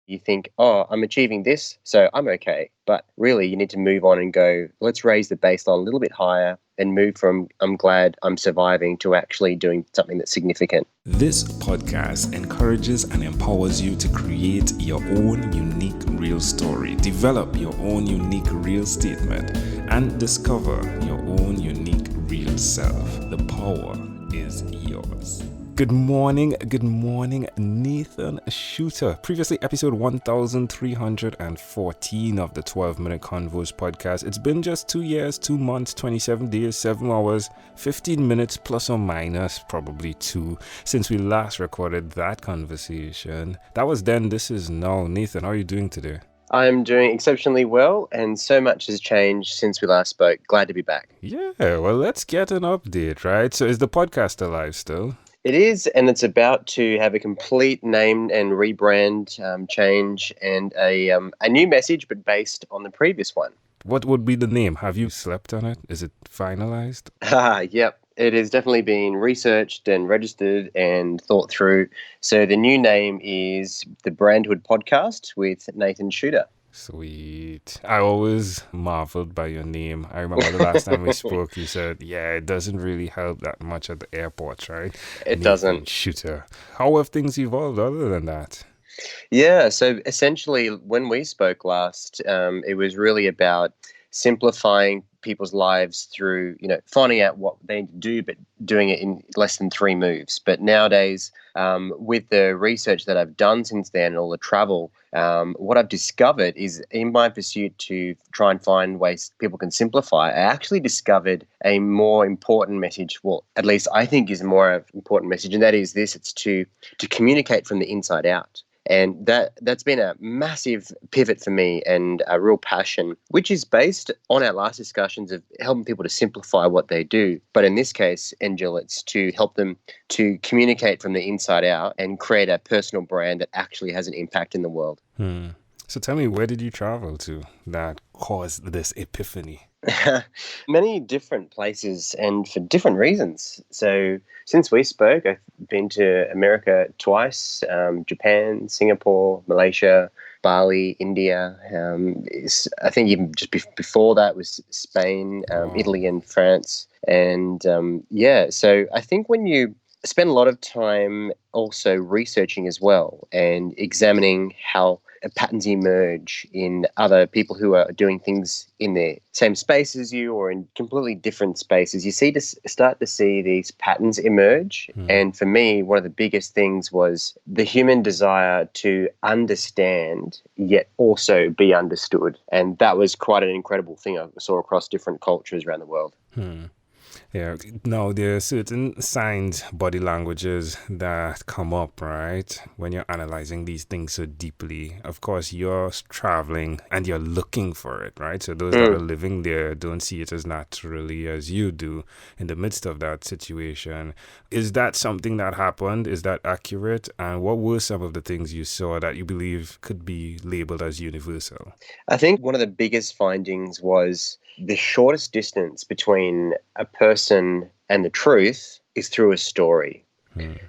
You think, oh, I'm achieving this, so I'm okay. But really, you need to move on and go, let's raise the baseline a little bit higher and move from I'm glad I'm surviving to actually doing something that's significant. This podcast encourages and empowers you to create your own unique real story, develop your own unique real statement, and discover your own unique real self. The power is yours. Good morning, Nathan Shooter. Previously, episode 1314 of the 12-Minute Convos podcast. It's been just 2 years, 2 months, 27 days, 7 hours, 15 minutes plus or minus, probably 2, since we last recorded that conversation. That was then, this is now. Nathan, how are you doing today? I'm doing exceptionally well, and so much has changed since we last spoke. Glad to be back. Yeah, well, let's get an update, right? So is the podcast alive still? It is, and it's about to have a complete name and rebrand change and a new message, but based on the previous one. What would be the name? Have you slept on it? Is it finalized? Yep, it has definitely been researched and registered and thought through. So the new name is the Brandhood Podcast with Nathan Shooter. Sweet. I always marveled by your name. I remember the last time we spoke, you said, yeah, it doesn't really help that much at the airports, right? It doesn't. Shooter. How have things evolved other than that? Yeah, so essentially when we spoke last, it was really about simplifying people's lives through, finding out what they need to do, but doing it in less than 3 moves. But nowadays, with the research that I've done since then and all the travel, what I've discovered is in my pursuit to try and find ways people can simplify, I actually discovered a more important message, well, at least I think is a more important message, and that is this: it's to communicate from the inside out. And that's been a massive pivot for me and a real passion, which is based on our last discussions of helping people to simplify what they do. But in this case, Angel, it's to help them to communicate from the inside out and create a personal brand that actually has an impact in the world. So tell me, where did you travel to that caused this epiphany? Many different places and for different reasons. So since we spoke, I've been to America twice, Japan, Singapore, Malaysia, Bali, India. I think even just before that was Spain, Italy and France. And so I think when you spend a lot of time also researching as well and examining how patterns emerge in other people who are doing things in the same space as you or in completely different spaces, you start to see these patterns emerge. And for me, one of the biggest things was the human desire to understand yet also be understood. And that was quite an incredible thing I saw across different cultures around the world. Yeah, now there are certain signs, body languages that come up, right? When you're analyzing these things so deeply. Of course, you're traveling and you're looking for it, right? So those that are living there don't see it as naturally as you do in the midst of that situation. Is that something that happened? Is that accurate? And what were some of the things you saw that you believe could be labeled as universal? I think one of the biggest findings was the shortest distance between a person and the truth is through a story.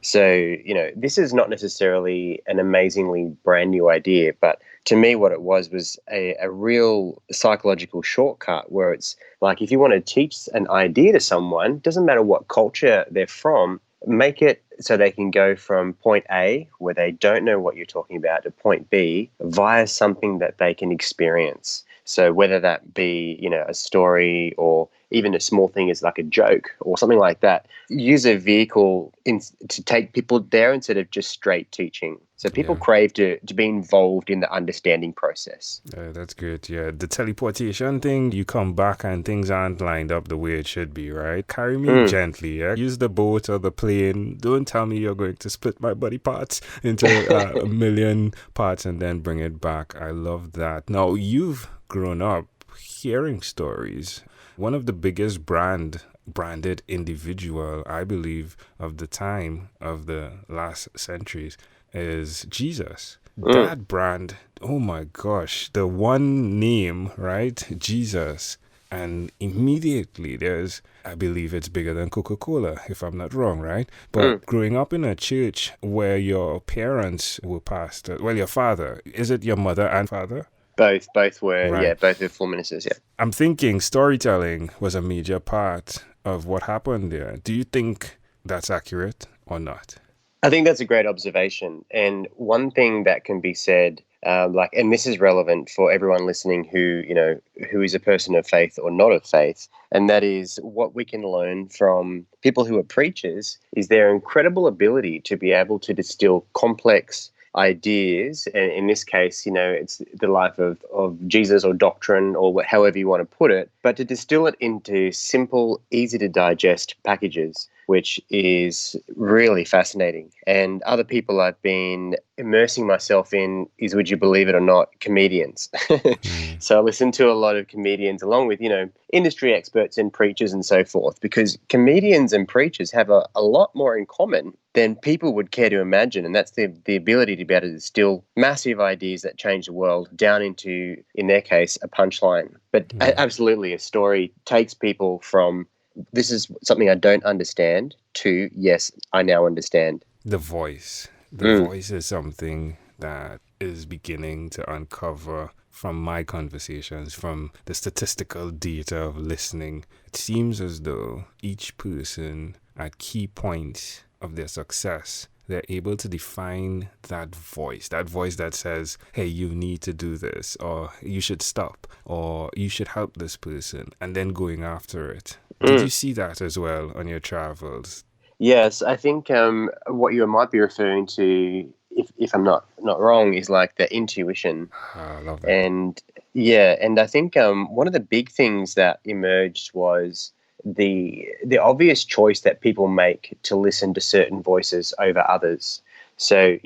So, this is not necessarily an amazingly brand new idea, but to me what it was a real psychological shortcut where it's like if you want to teach an idea to someone, doesn't matter what culture they're from, make it so they can go from point A, where they don't know what you're talking about, to point B via something that they can experience. So whether that be, a story or even a small thing is like a joke or something like that, use a vehicle to take people there instead of just straight teaching. So people crave to be involved in the understanding process. That's good. Yeah, the teleportation thing, you come back and things aren't lined up the way it should be, right? Carry me gently. Yeah? Use the boat or the plane. Don't tell me you're going to split my body parts into a million parts and then bring it back. I love that. Now, you've grown up hearing stories. One of the biggest branded individual, I believe, of the time of the last centuries is Jesus. That brand, oh my gosh, the one name, right? Jesus And immediately there's, I believe it's bigger than Coca-Cola, if I'm not wrong, right? But Mm. growing up in a church where your parents were pastors, well, your father, is it your mother and father? Both were, Right. both were full ministers, yeah. I'm thinking storytelling was a major part of what happened there. Do you think that's accurate or not? I think that's a great observation. And one thing that can be said, and this is relevant for everyone listening who is a person of faith or not of faith, and that is what we can learn from people who are preachers is their incredible ability to be able to distill complex ideas. And in this case, it's the life of Jesus or doctrine or however you want to put it, but to distill it into simple, easy to digest packages, which is really fascinating. And other people I've been immersing myself in is, would you believe it or not, comedians. So I listen to a lot of comedians along with, industry experts and preachers and so forth, because comedians and preachers have a lot more in common than people would care to imagine. And that's the ability to be able to distill massive ideas that change the world down into, in their case, a punchline. But absolutely, a story takes people from, this is something I don't understand, to, yes, I now understand. The voice. The voice is something that is beginning to uncover from my conversations, from the statistical data of listening. It seems as though each person at key points of their success, they're able to define that voice that says, hey, you need to do this, or you should stop, or you should help this person, and then going after it. Did you see that as well on your travels? Yes, I think what you might be referring to, if I'm not wrong, is like the intuition. I love that. And and I think one of the big things that emerged was the obvious choice that people make to listen to certain voices over others. So,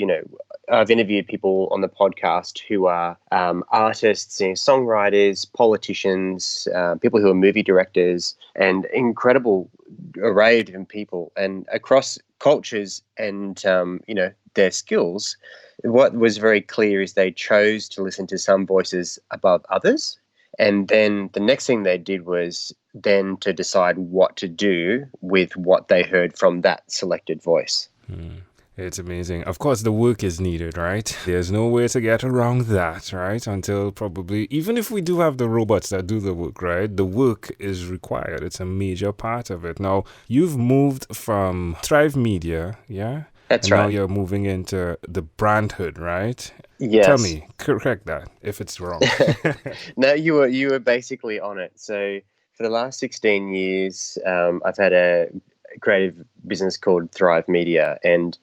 I've interviewed people on the podcast who are artists, songwriters, politicians, people who are movie directors, and incredible array of different people, and across cultures and their skills. What was very clear is they chose to listen to some voices above others. And then the next thing they did was then to decide what to do with what they heard from that selected voice. It's amazing. Of course, the work is needed, right? There's no way to get around that, right? Until probably, even if we do have the robots that do the work, right? The work is required. It's a major part of it. Now, you've moved from Thrive Media, yeah? That's and right. Now you're moving into the Brandhood, right? Yes. Tell me, correct that if it's wrong. No, you were basically on it. So for the last 16 years, I've had a creative business called Thrive Media, and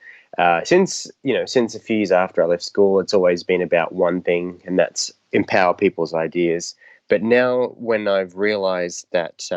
since a few years after I left school, it's always been about one thing, and that's empower people's ideas. But now, when I've realized that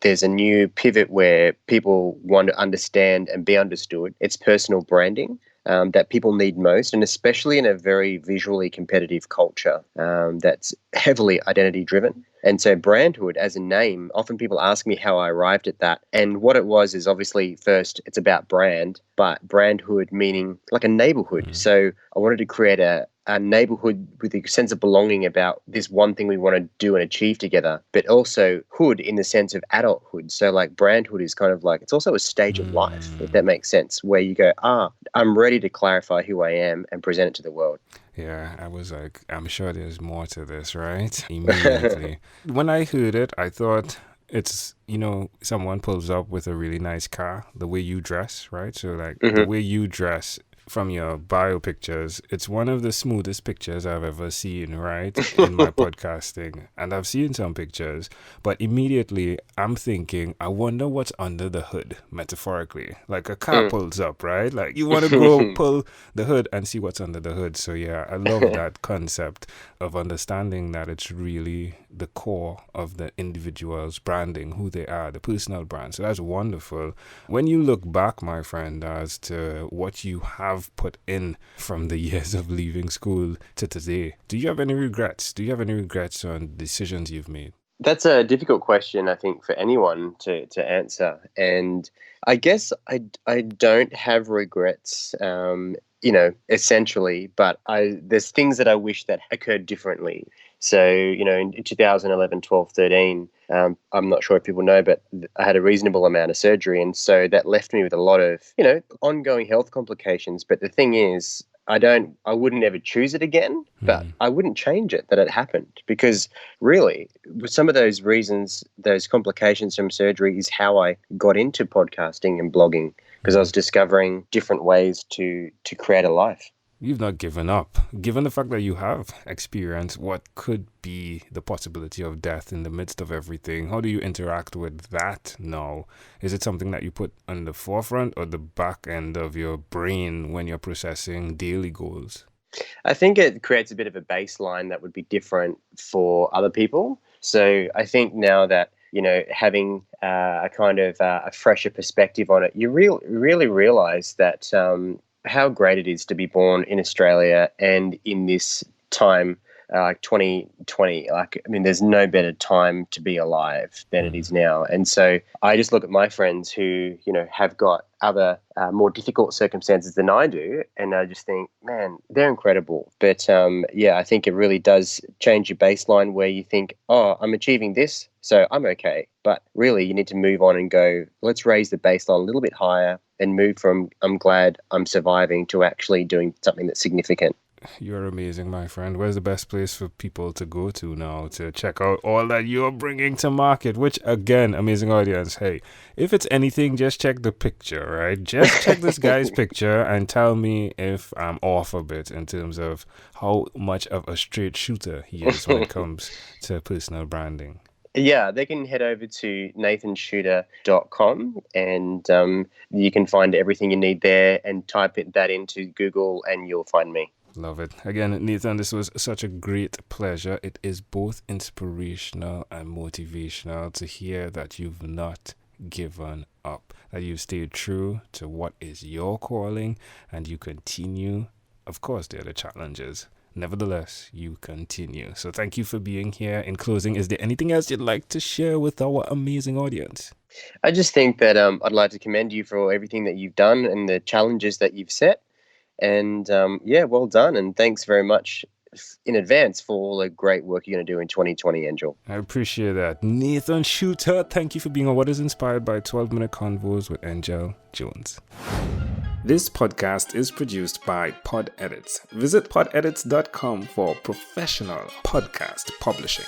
there's a new pivot where people want to understand and be understood, it's personal branding. That people need most, and especially in a very visually competitive culture that's heavily identity driven. And so Brandhood as a name, often people ask me how I arrived at that. And what it was is obviously first it's about brand, but Brandhood meaning like a neighborhood. So I wanted to create a neighborhood with a sense of belonging about this one thing we want to do and achieve together, but also hood in the sense of adulthood. So like Brandhood is kind of like, it's also a stage of life, if that makes sense, where you go, I'm ready to clarify who I am and present it to the world. Yeah, I was like, I'm sure there's more to this, right? Immediately. When I heard it, I thought it's, someone pulls up with a really nice car, the way you dress, right? So like the way you dress from your bio pictures, it's one of the smoothest pictures I've ever seen, right? In my podcasting. And I've seen some pictures, but immediately I'm thinking, I wonder what's under the hood, metaphorically. Like a car pulls up, right? Like you want to go pull the hood and see what's under the hood. So yeah, I love that concept of understanding that it's really the core of the individual's branding, who they are, the personal brand. So that's wonderful. When you look back, my friend, as to what you have put in from the years of leaving school to today, do you have any regrets? Do you have any regrets on decisions you've made? That's a difficult question, I think, for anyone to answer. And I guess I don't have regrets essentially, but there's things that I wish that occurred differently. So, in 2011, 12, 13, I'm not sure if people know, but I had a reasonable amount of surgery. And so that left me with a lot of, ongoing health complications. But the thing is, I wouldn't ever choose it again, but I wouldn't change it that it happened, because really with some of those reasons, those complications from surgery is how I got into podcasting and blogging, because I was discovering different ways to create a life. You've not given up. Given the fact that you have experienced what could be the possibility of death in the midst of everything, how do you interact with that now? Is it something that you put on the forefront or the back end of your brain when you're processing daily goals? I think it creates a bit of a baseline that would be different for other people. So I think now that, having a kind of a fresher perspective on it, you really realize that how great it is to be born in Australia and in this time, 2020. There's no better time to be alive than it is now. And so I just look at my friends who, have got other more difficult circumstances than I do, and I just think, man, they're incredible. But I think it really does change your baseline, where you think, oh, I'm achieving this, so I'm okay. But really, you need to move on and go, let's raise the baseline a little bit higher and move from I'm glad I'm surviving to actually doing something that's significant. You're amazing, my friend. Where's the best place for people to go to now to check out all that you're bringing to market? Which, again, amazing audience, hey, if it's anything, just check the picture, right? Just check this guy's picture and tell me if I'm off a bit in terms of how much of a straight shooter he is when it comes to personal branding. Yeah, they can head over to nathanshooter.com and you can find everything you need there, and type that into Google and you'll find me. Love it. Again, Nathan, this was such a great pleasure. It is both inspirational and motivational to hear that you've not given up, that you've stayed true to what is your calling, and you continue. Of course, there are the challenges. Nevertheless, you continue. So thank you for being here. In closing, is there anything else you'd like to share with our amazing audience? I just think that I'd like to commend you for everything that you've done and the challenges that you've set. And well done. And thanks very much in advance for all the great work you're going to do in 2020, Angel. I appreciate that. Nathan Shooter, thank you for being on What is Inspired by 12-Minute Convos with Angel Jones. This podcast is produced by Pod Edits. Visit podedits.com for professional podcast publishing.